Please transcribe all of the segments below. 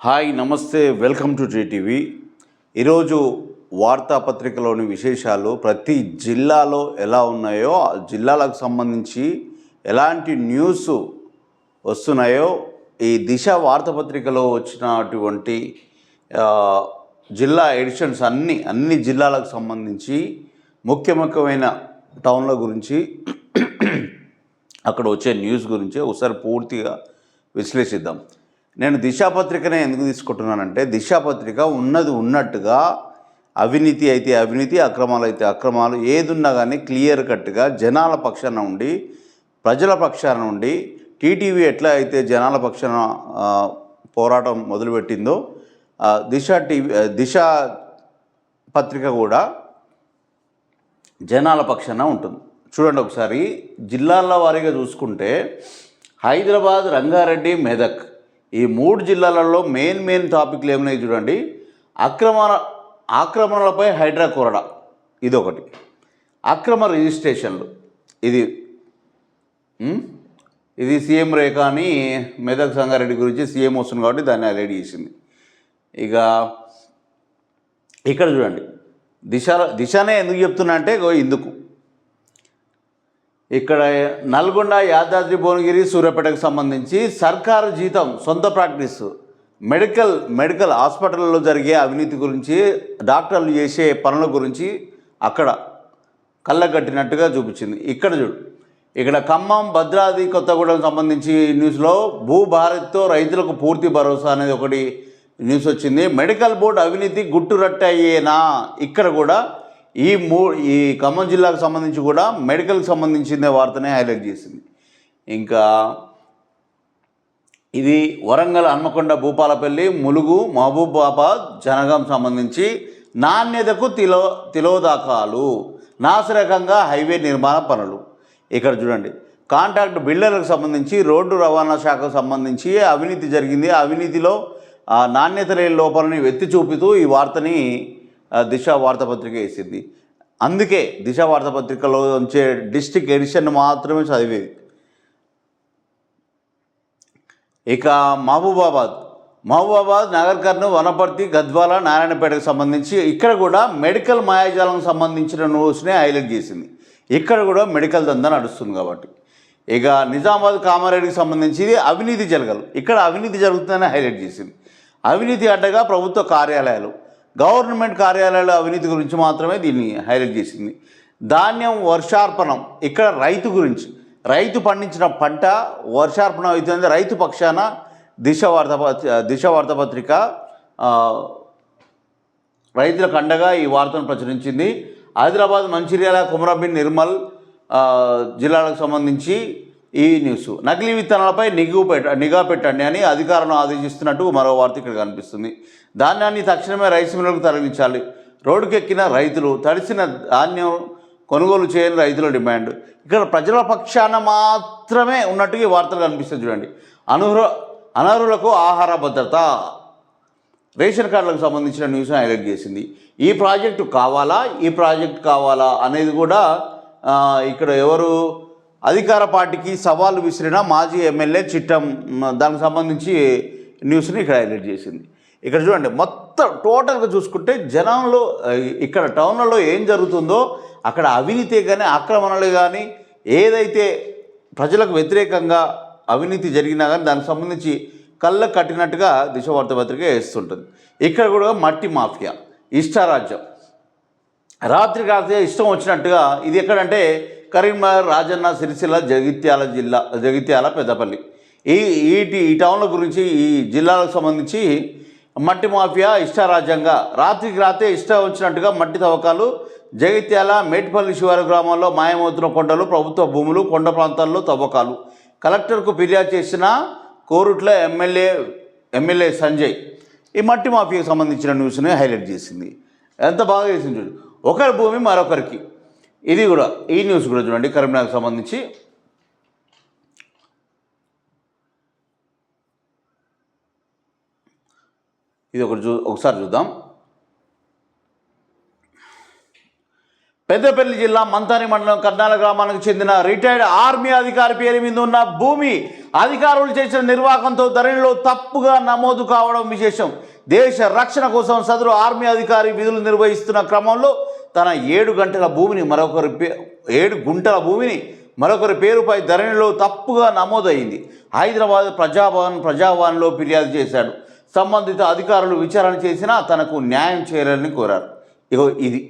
Hi నమస్తే welcome to TTV. ఈరోజు వార్తాపత్రికలోని విశేషాలు ప్రతి జిల్లాలో ఎలా ఉన్నాయో ఆ జిల్లాలకు సంబంధించి ఎలాంటి న్యూస్ వస్తున్నాయో ఈ దిశ వార్తాపత్రికలో వచ్చినటువంటి జిల్లా ఎడిషన్స్ అన్ని జిల్లాలకు సంబంధించి ముఖ్యమైన టౌన్ల గురించి అక్కడ వచ్చే న్యూస్ గురించి ఒకసారి పూర్తిగా విశ్లేషిద్దాం. నేను దిశాపత్రికనే ఎందుకు తీసుకుంటున్నానంటే దిశాపత్రిక ఉన్నది ఉన్నట్టుగా అవినీతి అయితే అవినీతి, అక్రమాలు అయితే అక్రమాలు, ఏదున్నా కానీ క్లియర్ కట్గా జనాల పక్షాన ఉండి ప్రజల పక్షాన ఉండి టీటీవీ ఎట్లా అయితే జనాల పక్షాన పోరాటం మొదలుపెట్టిందో దిశ పత్రిక కూడా జనాల పక్షాన ఉంటుంది. చూడండి ఒకసారి జిల్లాల వారీగా చూసుకుంటే హైదరాబాద్, రంగారెడ్డి, మెదక్ ఈ మూడు జిల్లాలలో మెయిన్ టాపిక్లు ఏమున్నాయి చూడండి. ఆక్రమణలపై హైడ్రా కొరడా ఇదొకటి, అక్రమ రిజిస్ట్రేషన్లు ఇది సీఎం రేఖ అని మెదక్ సంగారెడ్డి గురించి సీఎం వస్తుంది కాబట్టి దాన్ని హైలైట్ చేసింది. ఇక ఇక్కడ చూడండి దిశనే ఎందుకు చెప్తున్నా అంటే ఇందుకు ఇక్కడ నల్గొండ, యాదాద్రి, భువనగిరి, సూర్యాపేటకు సంబంధించి సర్కారు జీతం, సొంత ప్రాక్టీస్, మెడికల్ హాస్పిటల్లో జరిగే అవినీతి గురించి, డాక్టర్లు చేసే పనుల గురించి అక్కడ కళ్ళగట్టినట్టుగా చూపించింది. ఇక్కడ ఖమ్మం, భద్రాద్రి, కొత్తగూడెం సంబంధించి న్యూస్లో భూభారత్తో రైతులకు పూర్తి భరోసా అనేది ఒకటి న్యూస్ వచ్చింది. మెడికల్ బోర్డు అవినీతి గుట్టురట్టయ్యేనా ఇక్కడ కూడా ఈ ఖమ్మం జిల్లాకు సంబంధించి కూడా మెడికల్కి సంబంధించిన వార్తనే హైలైట్ చేసింది. ఇంకా ఇది వరంగల్, హన్మకొండ, భూపాలపల్లి, ములుగు, మహబూబాబాద్, జనగాం సంబంధించి నాణ్యతకు తిలోదాకాలు, నాసిరకంగా హైవే నిర్మాణ పనులు. ఇక్కడ చూడండి కాంట్రాక్ట్ బిల్డర్లకు సంబంధించి రోడ్డు రవాణా శాఖకు సంబంధించి అవినీతి జరిగింది. అవినీతిలో నాణ్యత లేని లోపాలని ఎత్తి చూపుతూ ఈ వార్తని దిశ వార్తాపత్రిక వేసింది. అందుకే దిశ వార్తాపత్రికలో వచ్చే డిస్ట్రిక్ట్ ఎడిషన్ మాత్రమే చదివేది. ఇక మహబూబాబాద్, నగర్ కర్నూలు, వనపర్తి, గద్వాల, నారాయణపేటకు సంబంధించి ఇక్కడ కూడా మెడికల్ మాయాజాలకు సంబంధించిన న్యూస్నే హైలైట్ చేసింది. ఇక్కడ కూడా మెడికల్ దందా నడుస్తుంది కాబట్టి. ఇక నిజామాబాద్, కామారెడ్డికి సంబంధించి అవినీతి జరగలు, ఇక్కడ అవినీతి జరుగుతుందని హైలైట్ చేసింది. అవినీతి అడ్డగా ప్రభుత్వ కార్యాలయాలు, గవర్నమెంట్ కార్యాలయాల అవినీతి గురించి మాత్రమే దీన్ని హైలైట్ చేసింది. ధాన్యం వర్షార్పణం, ఇక్కడ రైతు గురించి, రైతు పండించిన పంట వర్షార్పణం అవుతుంది. రైతు పక్షాన దిశ వార్తాపత్రిక రైతులకు అండగా ఈ వార్తను ప్రచురించింది. హైదరాబాద్, మంచిర్యాల, కుమరంభీం, నిర్మల్ జిల్లాలకు సంబంధించి ఈ న్యూస్. నకిలీ విత్తనాలపై నిఘా పెట్టండి అని అధికారులను ఆదేశిస్తున్నట్టు మరో వార్త ఇక్కడ కనిపిస్తుంది. ధాన్యాన్ని తక్షణమే రైస్ మిల్లులకు తరలించాలి, రోడ్డుకెక్కిన రైతులు, తడిసిన ధాన్యం కొనుగోలు చేయని రైతుల డిమాండ్. ఇక్కడ ప్రజల పక్షాన మాత్రమే ఉన్నట్టుగా ఈ వార్తలు కనిపిస్తుంది. చూడండి అనర్హులకు ఆహార భద్రత, రేషన్ కార్డులకు సంబంధించిన న్యూస్ని హైలైట్ చేసింది. ఈ ప్రాజెక్టు కావాలా అనేది కూడా ఇక్కడ ఎవరు అధికార పార్టీకి సవాలు విసిరిన మాజీ ఎమ్మెల్యే చిట్టం, దానికి సంబంధించి న్యూస్ని ఇక్కడ హైలైట్ చేసింది. ఇక్కడ చూడండి మొత్తం టోటల్గా చూసుకుంటే జనంలో ఇక్కడ టౌన్లలో ఏం జరుగుతుందో అక్కడ అవినీతి కానీ ఆక్రమణలు కానీ ఏదైతే ప్రజలకు వ్యతిరేకంగా అవినీతి జరిగినా కానీ దానికి సంబంధించి కళ్ళ కట్టినట్టుగా దిశ వార్తాపత్రిక వేస్తుంటుంది. ఇక్కడ కూడా మట్టి మాఫియా, ఇష్టారాజ్యం, రాత్రి ఇష్టం వచ్చినట్టుగా. ఇది ఎక్కడంటే కరీంనగర్, రాజన్న సిరిసిల్ల, జగిత్యాల, పెద్దపల్లి ఈ టౌన్ల గురించి ఈ జిల్లాలకు సంబంధించి మట్టి మాఫియా ఇష్టారాజ్యంగా రాత్రే ఇష్టం వచ్చినట్టుగా మట్టి తవ్వకాలు. జగిత్యాల, మేటిపల్లి శివారు గ్రామాల్లో మాయమవుతున్న కొండలు, ప్రభుత్వ భూములు, కొండ ప్రాంతాల్లో తవ్వకాలు. కలెక్టర్కు ఫిర్యాదు చేసిన కోరుట్ల ఎమ్మెల్యే సంజయ్ ఈ మట్టి మాఫియాకు సంబంధించిన న్యూస్ని హైలైట్ చేసింది. ఎంత బాగా చేసింది చూడు, ఒకరి భూమి మరొకరికి. ఇది కూడా ఈ న్యూస్ కూడా చూడండి కరీంనగర్కి సంబంధించి. ఇది ఒకసారి చూద్దాం. పెద్దపల్లి జిల్లా మంతాని మండలం కర్నాల గ్రామానికి చెందిన రిటైర్డ్ ఆర్మీ అధికారి పేరు మీద ఉన్న భూమి అధికారులు చేసిన నిర్వాహకంతో ధరణిలో తప్పుగా నమోదు కావడం విశేషం. దేశ రక్షణ కోసం సదరు ఆర్మీ అధికారి విధులు నిర్వహిస్తున్న క్రమంలో తన 7 గుంటల భూమిని మరొకరి పేరుపై ధరణిలో తప్పుగా నమోదైంది. హైదరాబాద్ ప్రజాభవన్లో ఫిర్యాదు చేశాడు. సంబంధిత అధికారులు విచారణ చేసినా తనకు న్యాయం చేయాలని కోరారు. ఇగో ఇది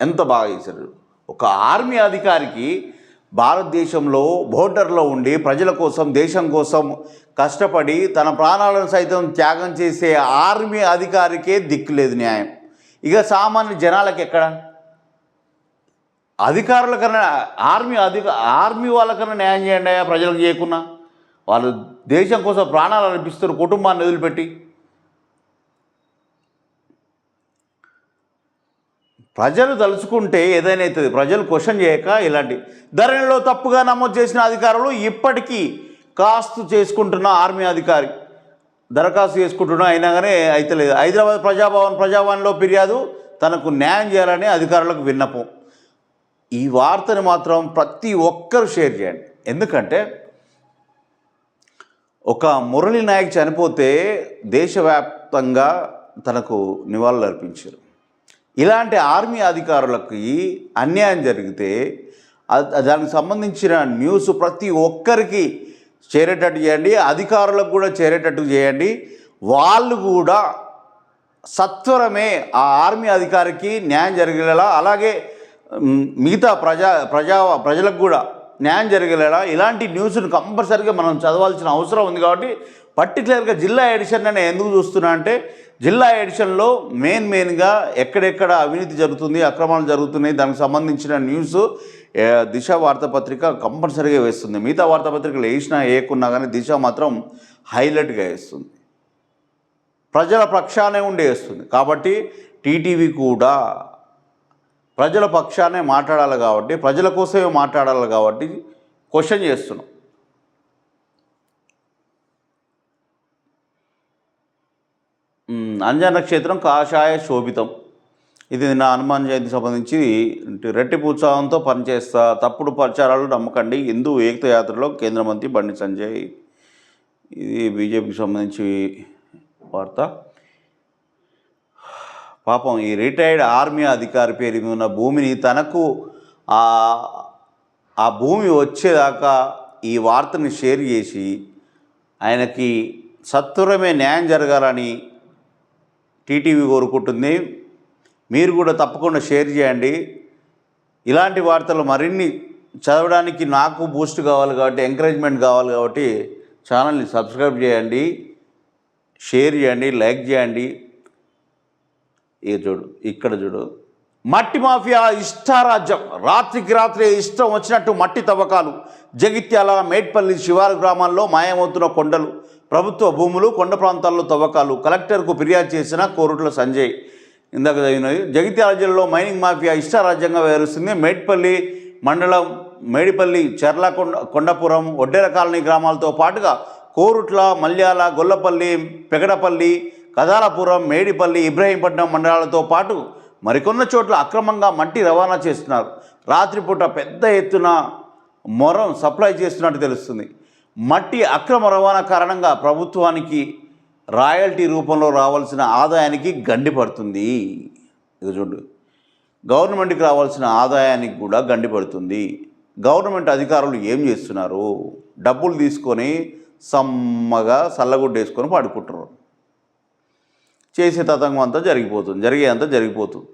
ఎంత బాగా చేశారు. ఒక ఆర్మీ అధికారికి భారతదేశంలో బోర్డర్లో ఉండి ప్రజల కోసం దేశం కోసం కష్టపడి తన ప్రాణాలను సైతం త్యాగం చేసే ఆర్మీ అధికారికే దిక్కులేదు న్యాయం. ఇక సామాన్య జనాలకు ఎక్కడ? అధికారుల కన్నా ఆర్మీ వాళ్ళకన్నా న్యాయం చేయండి. ప్రజలకు చేయకున్నా వాళ్ళు దేశం కోసం ప్రాణాలు అర్పిస్తారు కుటుంబాన్ని వదిలిపెట్టి. ప్రజలు తలుచుకుంటే ఏదైనా అవుతుంది. ప్రజలు క్వశ్చన్ చేయక ఇలాంటి ధరణిలో తప్పుగా నమోదు చేసిన అధికారులు ఇప్పటికీ చేసుకుంటున్న ఆర్మీ అధికారి దరఖాస్తు చేసుకుంటున్నా అయినా కానీ అయితలేదు. హైదరాబాద్ ప్రజాభవన్లో ఫిర్యాదు, తనకు న్యాయం చేయాలని అధికారులకు విన్నపం. ఈ వార్తని మాత్రం ప్రతి ఒక్కరు షేర్ చేయండి. ఎందుకంటే ఒక మురళీ నాయక్ చనిపోతే దేశవ్యాప్తంగా తనకు నివాళులు అర్పించారు. ఇలాంటి ఆర్మీ అధికారులకి అన్యాయం జరిగితే దానికి సంబంధించిన న్యూస్ ప్రతి ఒక్కరికి చేరేటట్టు చేయండి. అధికారులకు కూడా చేరేటట్టు చేయండి. వాళ్ళు కూడా సత్వరమే ఆ ఆర్మీ అధికారికి న్యాయం జరిగేలా, అలాగే మిగతా ప్రజలకు కూడా న్యాయం జరిగేలా ఇలాంటి న్యూస్ను కంపల్సరీగా మనం చదవాల్సిన అవసరం ఉంది. కాబట్టి పర్టికులర్గా జిల్లా ఎడిషన్ నేను ఎందుకు చూస్తున్నా అంటే, జిల్లా ఎడిషన్లో మెయిన్గా ఎక్కడెక్కడ అవినీతి జరుగుతుంది, అక్రమాలు జరుగుతున్నాయి, దానికి సంబంధించిన న్యూస్ దిశ వార్తాపత్రిక కంపల్సరీగా వేస్తుంది. మిగతా వార్తాపత్రికలు వేసినా వేయకున్నా కానీ దిశ మాత్రం హైలైట్గా వేస్తుంది. ప్రజల పక్షానే ఉండి వేస్తుంది. కాబట్టి టీటీవీ కూడా ప్రజల పక్షానే మాట్లాడాలి కాబట్టి, ప్రజల కోసమే మాట్లాడాలి కాబట్టి క్వశ్చన్ చేస్తున్నాం. అంజన నక్షత్రం కాషాయ శోభితం. ఇది నా హనుమాన్ జయంతి సంబంధించి రెట్టింపు ఉత్సాహంతో పనిచేస్తా, తప్పుడు ప్రచారాలు నమ్మకండి, హిందూ ఏకత యాత్రలో కేంద్ర మంత్రి బండి సంజయ్. ఇది బీజేపీకి సంబంధించి వార్త. పాపం ఈ రిటైర్డ్ ఆర్మీ అధికారి పేరు మీద ఉన్న భూమిని తనకు ఆ భూమి వచ్చేదాకా ఈ వార్తని షేర్ చేసి ఆయనకి సత్వరమే న్యాయం జరగాలని టీటీవీ కోరుకుంటుంది. మీరు కూడా తప్పకుండా షేర్ చేయండి. ఇలాంటి వార్తలు మరిన్ని చదవడానికి నాకు బూస్ట్ కావాలి కాబట్టి, ఎంకరేజ్మెంట్ కావాలి కాబట్టి ఛానల్ని సబ్స్క్రైబ్ చేయండి, షేర్ చేయండి, లైక్ చేయండి. ఇక్కడ చూడు మట్టి మాఫియా ఇష్టారాజ్యం. రాత్రికి రాత్రే ఇష్టం వచ్చినట్టు మట్టి తవ్వకాలు. జగిత్యాల మేడ్పల్లి శివారు గ్రామాల్లో మాయమవుతున్న కొండలు, ప్రభుత్వ భూములు, కొండ ప్రాంతాల్లో తవ్వకాలు. కలెక్టర్కు ఫిర్యాదు చేసిన కోరుట్ల సంజయ్. ఇందాక చదివినది. జగిత్యాల జిల్లాలో మైనింగ్ మాఫియా ఇష్టారాజ్యంగా వ్యవహరిస్తుంది. మేడ్పల్లి మండలం మేడిపల్లి, కొండపురం, ఒడ్డెర కాలనీ గ్రామాలతో పాటుగా కోరుట్ల, మల్యాల, గొల్లపల్లి, పెగడపల్లి, కదాలపురం, మేడిపల్లి, ఇబ్రహీంపట్నం మండలాలతో పాటు మరికొన్న చోట్ల అక్రమంగా మట్టి రవాణా చేస్తున్నారు. రాత్రిపూట పెద్ద ఎత్తున మొరం సప్లై చేస్తున్నట్టు తెలుస్తుంది. మట్టి అక్రమ రవాణా కారణంగా ప్రభుత్వానికి రాయల్టీ రూపంలో రావాల్సిన ఆదాయానికి గండి పడుతుంది. ఇది చూడు, గవర్నమెంట్కి రావాల్సిన ఆదాయానికి కూడా గండి పడుతుంది. గవర్నమెంట్ అధికారులు ఏం చేస్తున్నారు? డబ్బులు తీసుకొని సమ్మగా సల్లగుడ్డేసుకొని పడుకుంటున్నారు. చేసే తతంగం అంతా జరిగేంత జరిగిపోతుంది.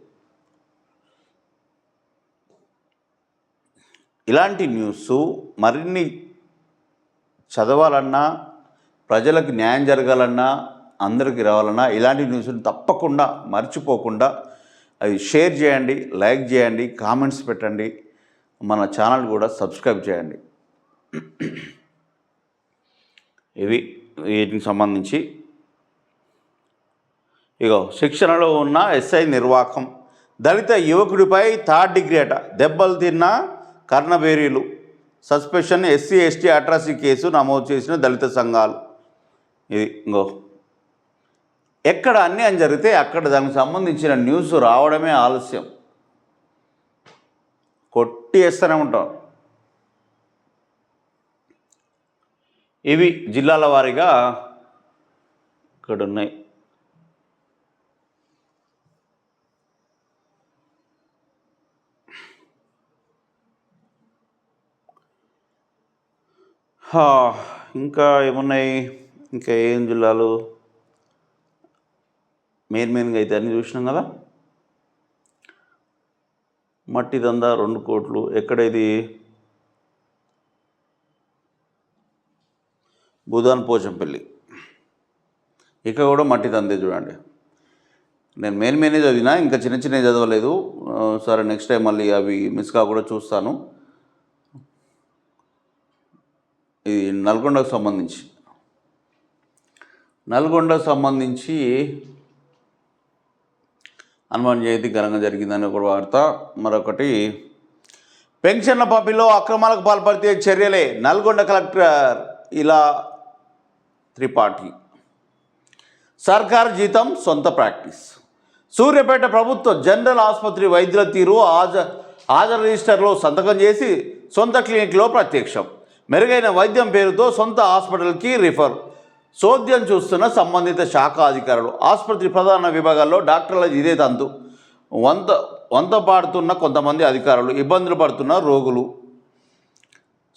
ఇలాంటి న్యూస్ మరిన్ని చదవాలన్నా, ప్రజలకు న్యాయం జరగాలన్నా, అందరికీ రావాలన్నా ఇలాంటి న్యూస్ని తప్పకుండా మర్చిపోకుండా అవి షేర్ చేయండి, లైక్ చేయండి, కామెంట్స్ పెట్టండి, మన ఛానల్ కూడా సబ్స్క్రైబ్ చేయండి. వీటికి సంబంధించి శిక్షణలో ఉన్న ఎస్ఐ నిర్వాకం. దళిత యువకుడిపై 3rd డిగ్రీ దెబ్బలు తిన్న కర్ణబేరీలు. Suspension. SC ST atrocity case నమోదు చేసిన దళిత సంఘాలు. ఇది ఎక్కడ అన్యాయం జరిగితే అక్కడ దానికి సంబంధించిన న్యూస్ రావడమే ఆలస్యం. కొట్టి వేస్తూనే ఉంటాం. ఇవి జిల్లాల వారీగా ఇక్కడ ఉన్నాయి. ఇంకా ఏమున్నాయి, ఇంకా ఏం జిల్లాలు మెయిన్గా అయితే అన్నీ చూసినాం కదా. మట్టి దందా 2 కోట్లు ఎక్కడ ఇది? భూదాన్ పోచంపల్లి. ఇక్కడ కూడా మట్టి దందే చూడండి. నేను మెయిన్ చదివినా, ఇంకా చిన్న చదవలేదు. సరే నెక్స్ట్ టైం మళ్ళీ అవి మిస్ కాకుండా చూస్తాను. ఇది నల్గొండకు సంబంధించి హనుమాన్ జయంతి ఘనంగా జరిగిందని ఒక వార్త. మరొకటి, పెన్షన్ల పంపిణీలో అక్రమాలకు పాల్పడితే చర్యలే, నల్గొండ కలెక్టర్ ఇలా త్రిపాఠి. సర్కారు జీతం సొంత ప్రాక్టీస్. సూర్యాపేట ప్రభుత్వ జనరల్ ఆసుపత్రి వైద్యుల తీరు హాజరు రిజిస్టర్లో సంతకం చేసి సొంత క్లినిక్లో ప్రత్యక్షం. మెరుగైన వైద్యం పేరుతో సొంత హాస్పిటల్కి రిఫర్. చోద్యం చూస్తున్న సంబంధిత శాఖ అధికారులు. ఆసుపత్రి ప్రధాన విభాగాల్లో డాక్టర్ల ఇదే తంతు. వంత పాడుతున్న కొంతమంది అధికారులు, ఇబ్బందులు పడుతున్న రోగులు.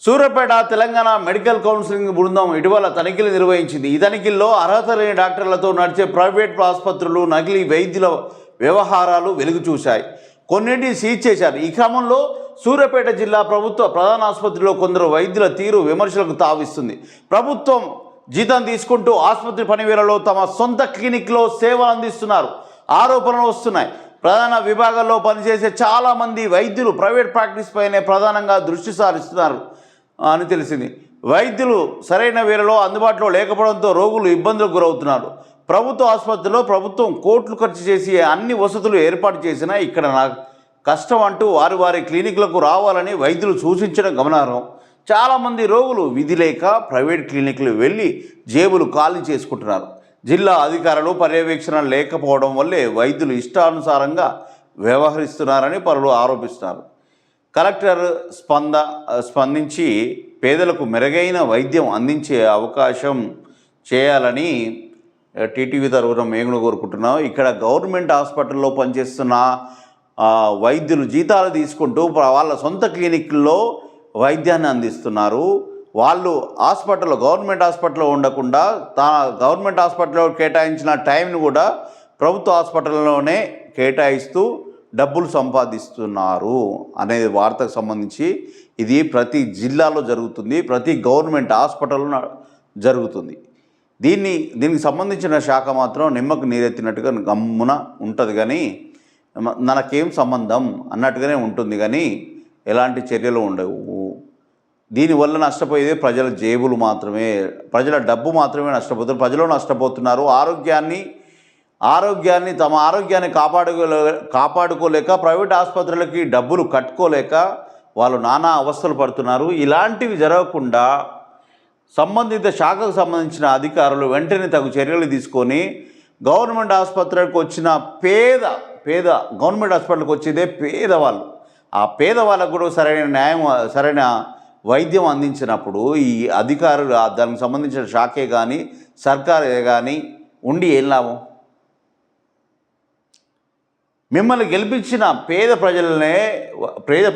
సూర్యాపేట తెలంగాణ మెడికల్ కౌన్సిలింగ్ బృందం ఇటీవల తనిఖీలు నిర్వహించింది. ఈ తనిఖీల్లో అర్హత లేని డాక్టర్లతో నడిచే ప్రైవేట్ ఆసుపత్రులు, నకిలీ వైద్యుల వ్యవహారాలు వెలుగు చూశాయి. కొన్నింటిని సీజ్ చేశారు. ఈ క్రమంలో సూర్యాపేట జిల్లా ప్రభుత్వ ప్రధాన ఆసుపత్రిలో కొందరు వైద్యుల తీరు విమర్శలకు తావిస్తుంది. ప్రభుత్వం జీతం తీసుకుంటూ ఆసుపత్రి పనివేళలో తమ సొంత క్లినిక్లో సేవలు అందిస్తున్నారు ఆరోపణలు వస్తున్నాయి. ప్రధాన విభాగాల్లో పనిచేసే చాలామంది వైద్యులు ప్రైవేట్ ప్రాక్టీస్ పైనే ప్రధానంగా దృష్టి సారిస్తున్నారు అని తెలిసింది. వైద్యులు సరైన వేళలో అందుబాటులో లేకపోవడంతో రోగులు ఇబ్బందులకు గురవుతున్నారు. ప్రభుత్వ ఆసుపత్రిలో ప్రభుత్వం కోట్లు ఖర్చు చేసి అన్ని వసతులు ఏర్పాటు చేసినా ఇక్కడ నాకు కష్టం అంటూ వారి క్లినిక్లకు రావాలని వైద్యులు సూచించడం గమనార్హం. చాలామంది రోగులు విధి లేక ప్రైవేట్ క్లినిక్లు వెళ్ళి జేబులు ఖాళీ చేసుకుంటున్నారు. జిల్లా అధికారులు పర్యవేక్షణ లేకపోవడం వల్లే వైద్యులు ఇష్టానుసారంగా వ్యవహరిస్తున్నారని పలువురు ఆరోపిస్తున్నారు. కలెక్టర్ స్పందించి పేదలకు మెరుగైన వైద్యం అందించే అవకాశం చేయాలని టీటీవీ తరఫున మేము కోరుకుంటున్నాం. ఇక్కడ గవర్నమెంట్ హాస్పిటల్లో పనిచేస్తున్న వైద్యులు జీతాలు తీసుకుంటూ వాళ్ళ సొంత క్లినిక్ల్లో వైద్యాన్ని అందిస్తున్నారు. వాళ్ళు గవర్నమెంట్ హాస్పిటల్లో ఉండకుండా గవర్నమెంట్ హాస్పిటల్లో కేటాయించిన టైంను కూడా ప్రభుత్వ హాస్పిటల్లోనే కేటాయిస్తూ డబ్బులు సంపాదిస్తున్నారు అనేది వార్తకు సంబంధించి. ఇది ప్రతి జిల్లాలో జరుగుతుంది, ప్రతి గవర్నమెంట్ హాస్పిటల్లో జరుగుతుంది. దీనికి సంబంధించిన శాఖ మాత్రం నిమ్మకు నీరెత్తినట్టుగా గమ్మున ఉంటుంది, కానీ మనకేం సంబంధం అన్నట్టుగానే ఉంటుంది, కానీ ఎలాంటి చర్యలు ఉండవు. దీనివల్ల నష్టపోయేదే ప్రజల జేబులు మాత్రమే, ప్రజల డబ్బు మాత్రమే నష్టపోతున్నారు. ప్రజలు నష్టపోతున్నారు. తమ ఆరోగ్యాన్ని కాపాడుకోలేక ప్రైవేట్ ఆసుపత్రులకి డబ్బులు కట్టుకోలేక వాళ్ళు నానా అవస్థలు పడుతున్నారు. ఇలాంటివి జరగకుండా సంబంధిత శాఖకు సంబంధించిన అధికారులు వెంటనే తగు చర్యలు తీసుకొని గవర్నమెంట్ ఆసుపత్రికి వచ్చిన పేద గవర్నమెంట్ హాస్పిటల్కి వచ్చేదే పేదవాళ్ళు. ఆ పేదవాళ్ళకు కూడా సరైన వైద్యం అందించినప్పుడు ఈ అధికారులు దానికి సంబంధించిన శాఖే కానీ సర్కారే కానీ ఉండి ఏం లాభం? మిమ్మల్ని గెలిపించిన పేద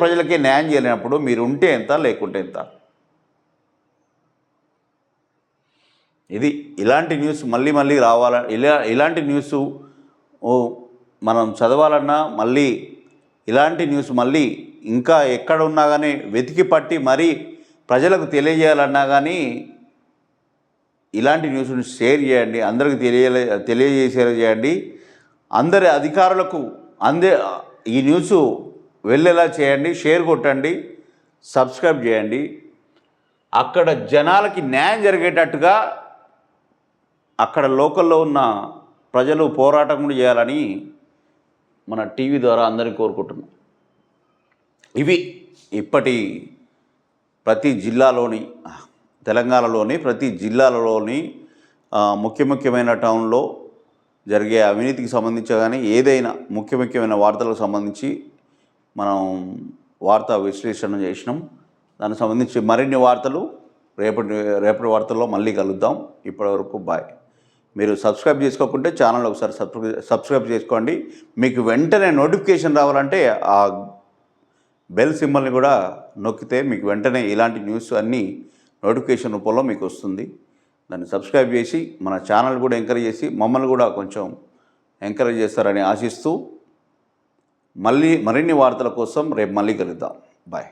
ప్రజలకే న్యాయం చేయలేనప్పుడు మీరు ఉంటే ఎంత, లేకుంటే ఎంత? ఇలాంటి న్యూస్ మళ్ళీ ఇలాంటి న్యూస్ మనం చదవాలన్నా, మళ్ళీ ఇలాంటి న్యూస్ ఇంకా ఎక్కడ ఉన్నా కానీ వెతికి పట్టి మరీ ప్రజలకు తెలియజేయాలన్నా కానీ ఇలాంటి న్యూస్ని షేర్ చేయండి, అందరికి తెలియజేసేయండి. అందరి అధికారులకు ఈ న్యూస్ వెళ్ళేలా చేయండి, షేర్ కొట్టండి, సబ్స్క్రైబ్ చేయండి. అక్కడ జనాలకి న్యాయం జరిగేటట్టుగా అక్కడ లోకల్లో ఉన్న ప్రజలు పోరాటం కూడా చేయాలని మన టీవీ ద్వారా అందరినీ కోరుకుంటున్నాం. ఇప్పటి ప్రతి జిల్లాలోని, తెలంగాణలోని ప్రతి జిల్లాలలోని ముఖ్యమైన టౌన్లో జరిగే అవినీతికి సంబంధించి కానీ ఏదైనా ముఖ్యమైన వార్తలకు సంబంధించి మనం వార్తా విశ్లేషణ చేసినాం. దానికి సంబంధించి మరిన్ని వార్తలు రేపటి వార్తల్లో మళ్ళీ కలుద్దాం. ఇప్పటివరకు బాయ్. మీరు సబ్స్క్రైబ్ చేసుకోకుంటే ఛానల్ ఒకసారి సబ్స్క్రైబ్ చేసుకోండి. మీకు వెంటనే నోటిఫికేషన్ రావాలంటే ఆ బెల్ సింబల్ని కూడా నొక్కితే మీకు వెంటనే ఇలాంటి న్యూస్ అన్నీ నోటిఫికేషన్ రూపంలో మీకు వస్తుంది. దాన్ని సబ్స్క్రైబ్ చేసి మన ఛానల్ కూడా ఎంకరేజ్ చేసి మమ్మల్ని కూడా కొంచెం ఎంకరేజ్ చేస్తారని ఆశిస్తూ మరిన్ని వార్తల కోసం రేపు మళ్ళీ కలుద్దాం. బాయ్.